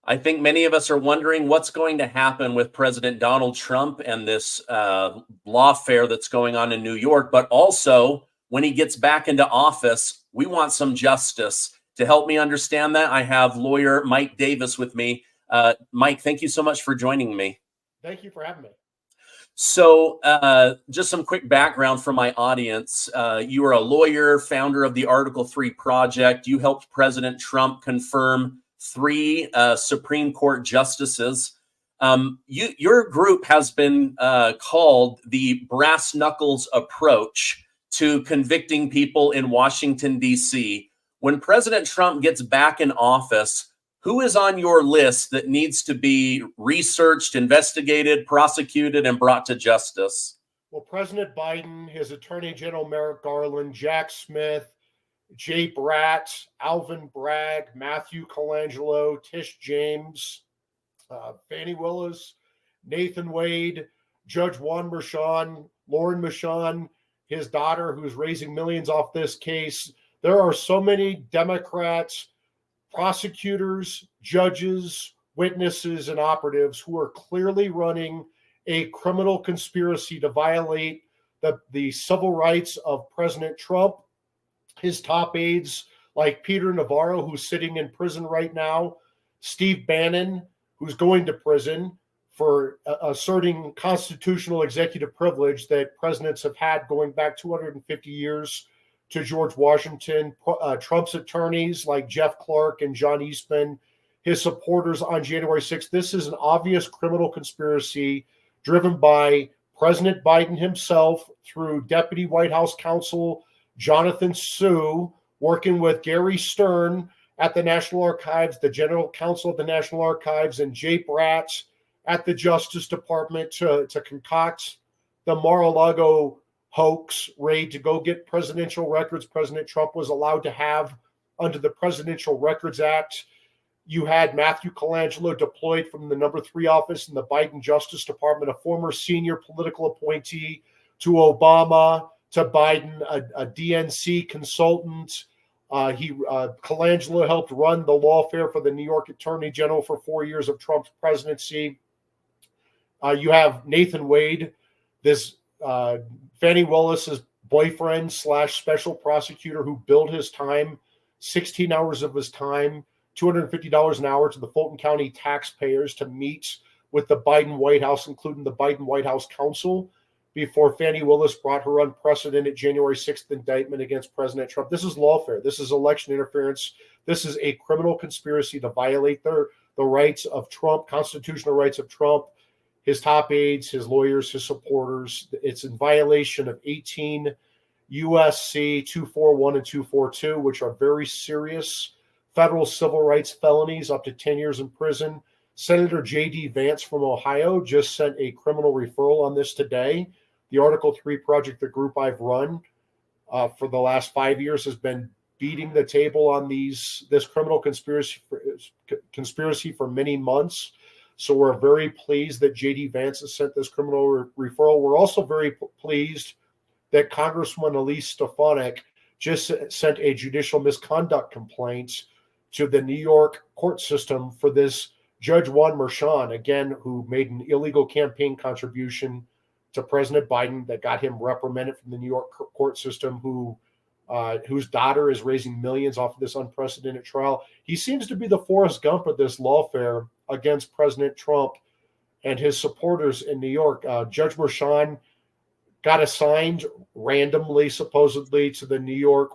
I think many of us are wondering what's going to happen with President Donald Trump and this lawfare that's going on in New York. But also, when he gets back into office, we want some justice. To help me understand that, I have lawyer Mike Davis with me. Mike, thank you so much for joining me. Thank you for having me. So just some quick background for my audience. You are a lawyer, founder of the Article 3 Project. You helped President Trump confirm 3 Supreme Court justices. Your group has been called the brass knuckles approach to convicting people in Washington, D.C. When President Trump gets back in office, who is on your list that needs to be researched, investigated, prosecuted, and brought to justice? Well, President Biden, his Attorney General Merrick Garland, Jack Smith, Jay Bratt, Alvin Bragg, Matthew Colangelo, Tish James, Fani Willis, Nathan Wade, Judge Juan Merchan, Lauren Merchan, his daughter, who's raising millions off this case. There are so many Democrats, prosecutors, judges, witnesses, and operatives who are clearly running a criminal conspiracy to violate the civil rights of President Trump, his top aides like Peter Navarro, who's sitting in prison right now, Steve Bannon, who's going to prison for asserting constitutional executive privilege that presidents have had going back 250 years to George Washington, Trump's attorneys like Jeff Clark and John Eastman, his supporters on January 6th. This is an obvious criminal conspiracy driven by President Biden himself through Deputy White House Counsel Jonathan Sue, working with Gary Stern at the National Archives, the General Counsel of the National Archives, and Jay Bratt at the Justice Department to concoct the Mar-a-Lago hoax raid to go get presidential records President Trump was allowed to have under the Presidential Records Act. You had Matthew Colangelo deployed from the number 3 office in the Biden Justice Department, a former senior political appointee to Obama, to Biden, a DNC consultant. Colangelo helped run the lawfare for the New York Attorney General for 4 years of Trump's presidency. You have Nathan Wade, this Fani Willis's boyfriend / special prosecutor who billed his time, 16 hours of his time, $250 an hour to the Fulton County taxpayers to meet with the Biden White House, including the Biden White House counsel, before Fani Willis brought her unprecedented January 6th indictment against President Trump. This is lawfare. This is election interference. This is a criminal conspiracy to violate the rights of Trump, constitutional rights of Trump, his top aides, his lawyers, his supporters. It's in violation of 18 USC 241 and 242, which are very serious federal civil rights felonies, up to 10 years in prison. Senator J.D. Vance from Ohio just sent a criminal referral on this today. The Article 3 Project, the group I've run for the last 5 years, has been beating the table on this criminal conspiracy for many months. So we're very pleased that J.D. Vance has sent this criminal referral. We're also very pleased that Congresswoman Elise Stefanik just sent a judicial misconduct complaint to the New York court system for this Judge Juan Merchan, again, who made an illegal campaign contribution to President Biden that got him reprimanded from the New York court system, whose daughter is raising millions off of this unprecedented trial. He seems to be the Forrest Gump of this lawfare against President Trump and his supporters in New York. Judge Merchan got assigned randomly, supposedly, to the New York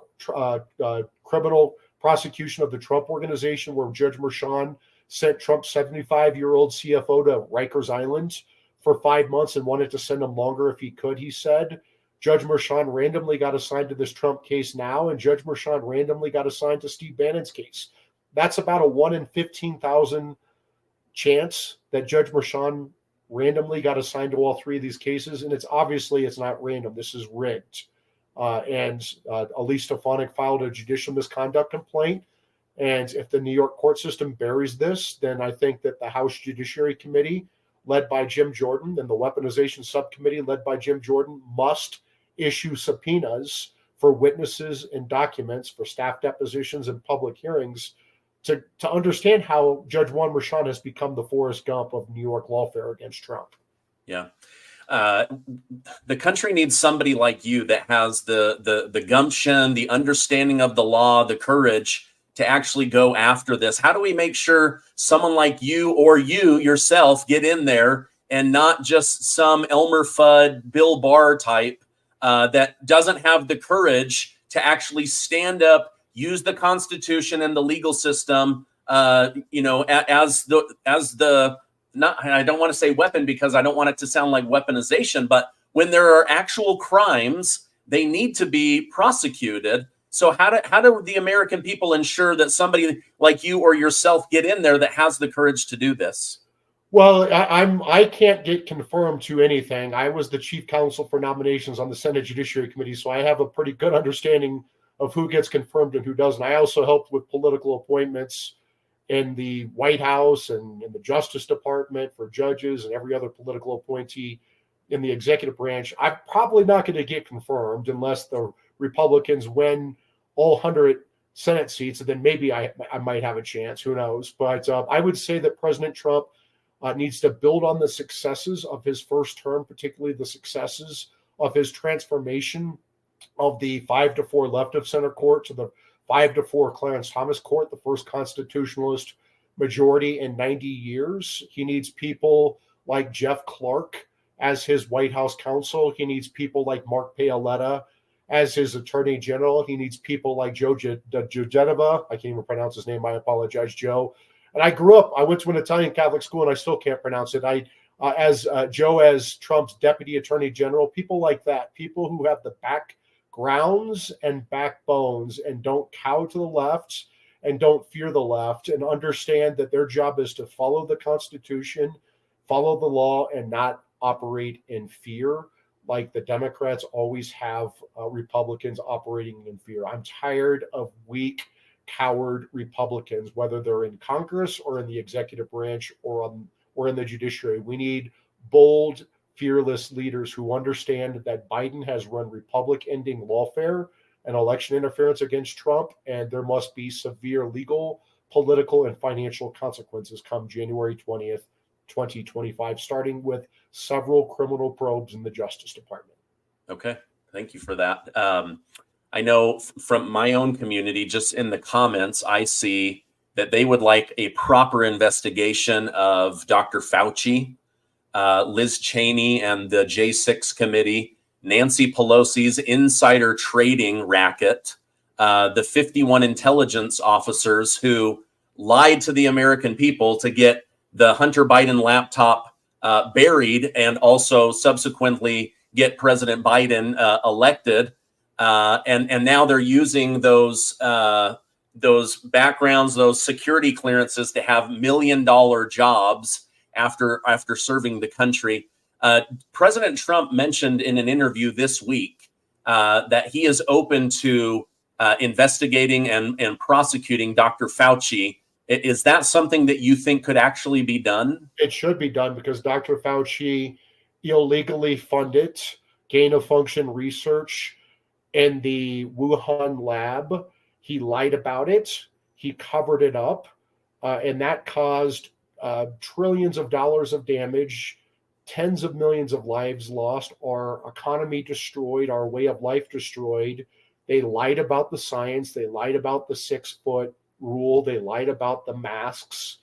criminal prosecution of the Trump Organization, where Judge Merchan sent Trump's 75-year-old CFO to Rikers Island for 5 months and wanted to send him longer if he could, he said. Judge Merchan randomly got assigned to this Trump case now, and Judge Merchan randomly got assigned to Steve Bannon's case. That's about a 1 in 15,000 chance that Judge Merchan randomly got assigned to all 3 of these cases, and it's not random. This is rigged. Elise Stefanik filed a judicial misconduct complaint. And if the New York court system buries this, then I think that the House Judiciary Committee, led by Jim Jordan, and the Weaponization Subcommittee, led by Jim Jordan, must issue subpoenas for witnesses and documents, for staff depositions and public hearings, to understand how Judge Juan Merchan has become the Forrest Gump of New York lawfare against Trump. Yeah. The country needs somebody like you that has the gumption, the understanding of the law, the courage to actually go after this. How do we make sure someone like you or you yourself get in there and not just some Elmer Fudd, Bill Barr type that doesn't have the courage to actually stand up, use the Constitution and the legal system, as the not, I don't want to say weapon because I don't want it to sound like weaponization, but when there are actual crimes, they need to be prosecuted. So how do the American people ensure that somebody like you or yourself get in there that has the courage to do this? Well, I can't get confirmed to anything. I was the chief counsel for nominations on the Senate Judiciary Committee, so I have a pretty good understanding of who gets confirmed and who doesn't. I also helped with political appointments in the White House and in the Justice Department for judges and every other political appointee in the executive branch. I'm probably not going to get confirmed unless the Republicans win all 100 Senate seats, and then maybe I might have a chance. Who knows? But I would say that President Trump needs to build on the successes of his first term, particularly the successes of his transformation of the 5-4 left of center court to the 5-4 Clarence Thomas court, the first constitutionalist majority in 90 years. He needs people like Jeff Clark as his White House counsel. He needs people like Mark Paoletta as his attorney general. He needs people like Joe Genova. I can't even pronounce his name. I apologize, Joe. And I went to an Italian Catholic school and I still can't pronounce it. Joe as Trump's deputy attorney general, people like that, people who have the backgrounds and backbones and don't cow to the left and don't fear the left and understand that their job is to follow the Constitution, follow the law, and not operate in fear like the Democrats always have Republicans operating in fear. I'm tired of weak, coward Republicans, whether they're in Congress or in the executive branch or in the judiciary. We need bold, fearless leaders who understand that Biden has run Republic-ending lawfare and election interference against Trump, and there must be severe legal, political, and financial consequences come January 20th, 2025, starting with several criminal probes in the Justice Department. Okay, thank you for that. I know from my own community, just in the comments, I see that they would like a proper investigation of Dr. Fauci, Liz Cheney and the J6 committee, Nancy Pelosi's insider trading racket, the 51 intelligence officers who lied to the American people to get the Hunter Biden laptop buried and also subsequently get President Biden elected. And now they're using those backgrounds, those security clearances to have $1 million jobs after serving the country. President Trump mentioned in an interview this week that he is open to investigating and prosecuting Dr. Fauci. Is that something that you think could actually be done? It should be done because Dr. Fauci illegally funded gain-of-function research in the Wuhan lab. He lied about it. He covered it up. And that caused trillions of dollars of damage, tens of millions of lives lost, our economy destroyed, our way of life destroyed. They lied about the science. They lied about the 6-foot rule. They lied about the masks.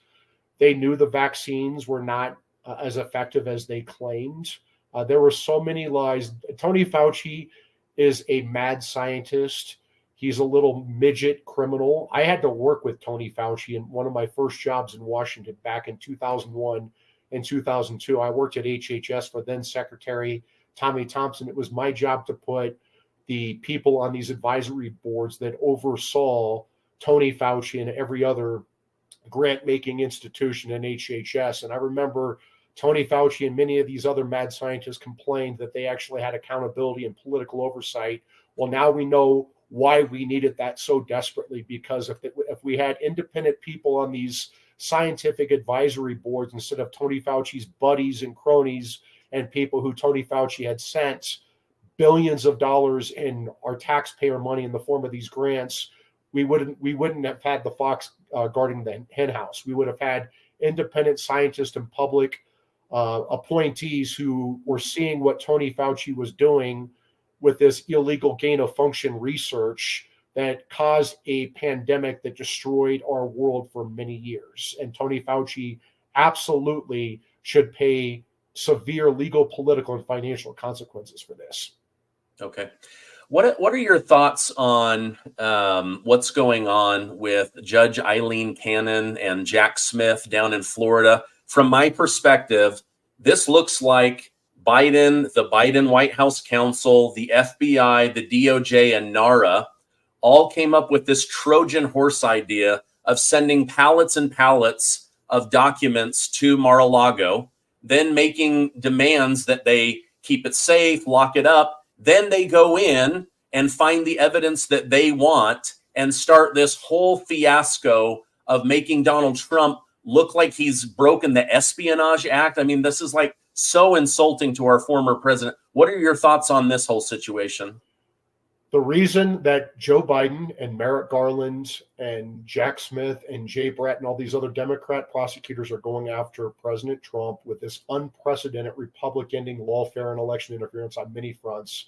They knew the vaccines were not as effective as they claimed. There were so many lies. Tony Fauci is a mad scientist. He's a little midget criminal. I had to work with Tony Fauci in one of my first jobs in Washington back in 2001 and 2002. I worked at HHS for then Secretary Tommy Thompson. It was my job to put the people on these advisory boards that oversaw Tony Fauci and every other grant-making institution in HHS. And I remember Tony Fauci and many of these other mad scientists complained that they actually had accountability and political oversight. Well, now we know why we needed that so desperately, because if we had independent people on these scientific advisory boards instead of Tony Fauci's buddies and cronies and people who Tony Fauci had sent billions of dollars in our taxpayer money in the form of these grants, we wouldn't have had the fox guarding the hen house. We would have had independent scientists and public appointees who were seeing what Tony Fauci was doing with this illegal gain of function research that caused a pandemic that destroyed our world for many years. And Tony Fauci absolutely should pay severe legal, political, and financial consequences for this. Okay. What are your thoughts on what's going on with Judge Eileen Cannon and Jack Smith down in Florida? From my perspective, this looks like Biden, the Biden White House counsel, the FBI, the DOJ, and NARA all came up with this Trojan horse idea of sending pallets and pallets of documents to Mar-a-Lago, then making demands that they keep it safe, lock it up. Then they go in and find the evidence that they want and start this whole fiasco of making Donald Trump look like he's broken the Espionage Act. I mean, this is like so insulting to our former president. What are your thoughts on this whole situation? The reason that Joe Biden and Merrick Garland and Jack Smith and Jay Bratt and all these other Democrat prosecutors are going after President Trump with this unprecedented Republican-ending lawfare and election interference on many fronts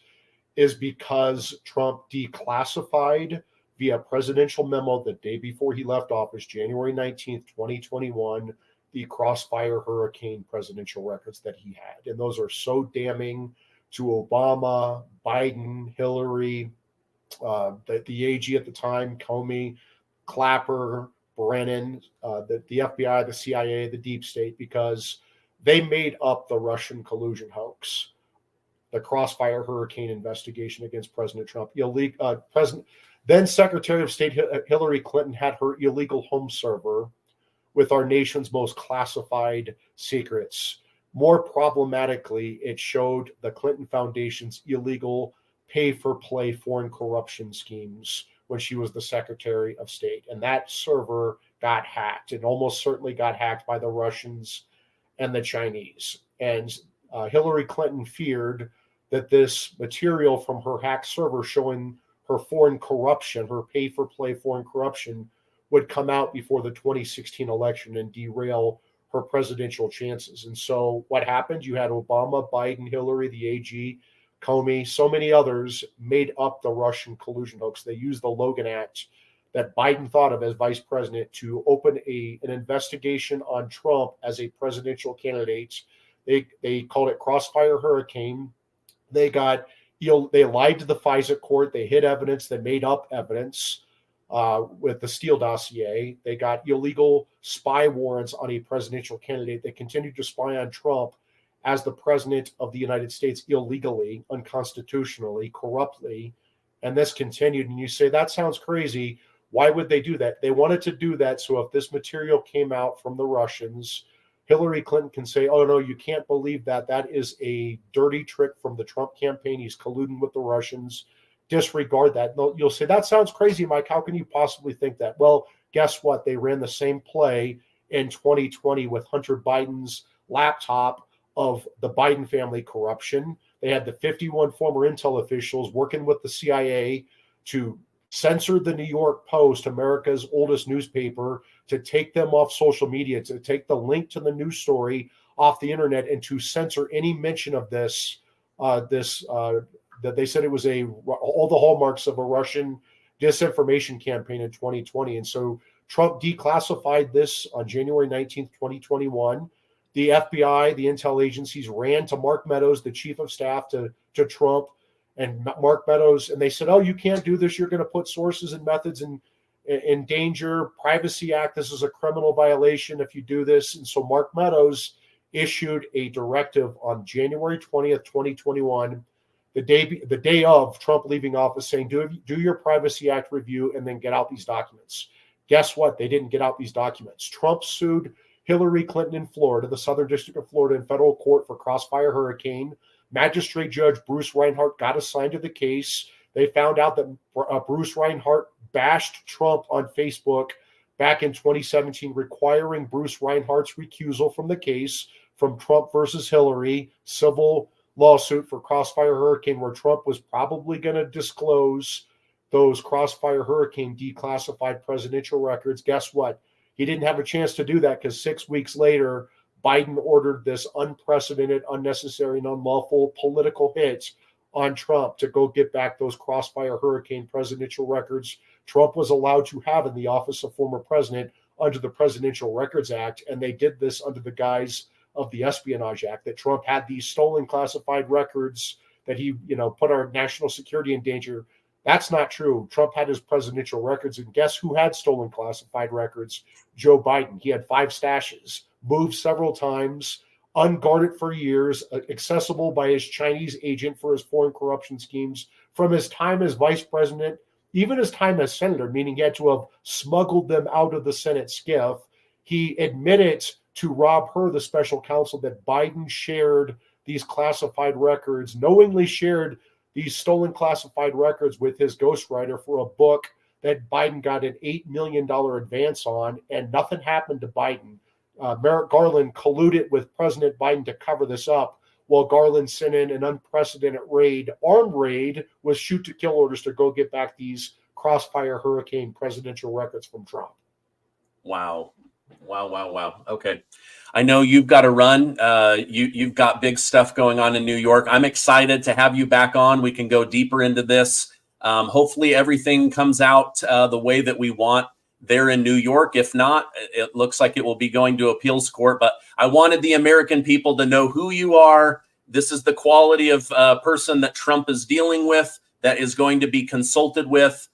is because Trump declassified via presidential memo the day before he left office, January 19th, 2021, the Crossfire Hurricane presidential records that he had. And those are so damning to Obama, Biden, Hillary, the AG at the time, Comey, Clapper, Brennan, the FBI, the CIA, the deep state, because they made up the Russian collusion hoax, the Crossfire Hurricane investigation against President Trump. Then Secretary of State Hillary Clinton had her illegal home server with our nation's most classified secrets. More problematically, it showed the Clinton Foundation's illegal pay-for-play foreign corruption schemes when she was the Secretary of State. And that server got hacked, and almost certainly got hacked by the Russians and the Chinese. And Hillary Clinton feared that this material from her hacked server showing her foreign corruption, her pay-for-play foreign corruption, would come out before the 2016 election and derail her presidential chances. And so what happened? You had Obama, Biden, Hillary, the AG, Comey, so many others made up the Russian collusion hoax. They used the Logan Act that Biden thought of as vice president to open an investigation on Trump as a presidential candidate. They called it Crossfire Hurricane. They lied to the FISA court. They hid evidence. They made up evidence with the Steele dossier. They got illegal spy warrants on a presidential candidate. They continued to spy on Trump as the president of the United States illegally, unconstitutionally, corruptly. And this continued. And you say, that sounds crazy. Why would they do that? They wanted to do that so if this material came out from the Russians, Hillary Clinton can say, oh, no, you can't believe that. That is a dirty trick from the Trump campaign. He's colluding with the Russians. Disregard that. You'll say, that sounds crazy, Mike. How can you possibly think that? Well, guess what? They ran the same play in 2020 with Hunter Biden's laptop of the Biden family corruption. They had the 51 former intel officials working with the CIA to censor the New York Post, America's oldest newspaper, to take them off social media, to take the link to the news story off the internet, and to censor any mention of this, that they said it was all the hallmarks of a Russian disinformation campaign in 2020. And so Trump declassified this on January 19th, 2021. The FBI, the intel agencies, ran to Mark Meadows, the chief of staff to Trump, and Mark Meadows, and they said, oh, you can't do this. You're going to put sources and methods in danger. Privacy Act, this is a criminal violation if you do this. And so Mark Meadows issued a directive on January 20th, 2021, the day of Trump leaving office, saying, do your Privacy Act review and then get out these documents. Guess what? They didn't get out these documents. Trump sued Hillary Clinton in Florida, the Southern District of Florida, in federal court for Crossfire Hurricane. Magistrate Judge Bruce Reinhart got assigned to the case. They found out that Bruce Reinhart bashed Trump on Facebook back in 2017, requiring Bruce Reinhart's recusal from the case from Trump versus Hillary, civil lawsuit for Crossfire Hurricane, where Trump was probably going to disclose those Crossfire Hurricane declassified presidential records. Guess what? He didn't have a chance to do that because 6 weeks later, Biden ordered this unprecedented, unnecessary, and unlawful political hit on Trump to go get back those Crossfire Hurricane presidential records Trump was allowed to have in the office of former president under the Presidential Records Act. And they did this under the guise of the Espionage Act, that Trump had these stolen classified records, that he, put our national security in danger. That's not true. Trump had his presidential records, and guess who had stolen classified records? Joe Biden. He had 5 stashes, moved several times, unguarded for years, accessible by his Chinese agent for his foreign corruption schemes from his time as vice president, even his time as senator, meaning he had to have smuggled them out of the Senate skiff. He admitted to Rob Hur, the special counsel, that Biden shared these classified records, knowingly shared these stolen classified records with his ghostwriter for a book that Biden got an $8 million advance on, and nothing happened to Biden. Merrick Garland colluded with President Biden to cover this up, while Garland sent in an unprecedented armed raid with shoot-to-kill orders to go get back these Crossfire Hurricane presidential records from Trump. Wow. Okay. I know you've got to run. You've got big stuff going on in New York. I'm excited to have you back on. We can go deeper into this. Hopefully everything comes out the way that we want there in New York. If not, it looks like it will be going to appeals court. But I wanted the American people to know who you are. This is the quality of person that Trump is dealing with, that is going to be consulted with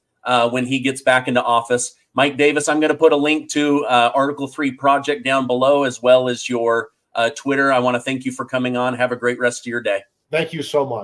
when he gets back into office. Mike Davis, I'm going to put a link to Article 3 Project down below, as well as your Twitter. I want to thank you for coming on. Have a great rest of your day. Thank you so much.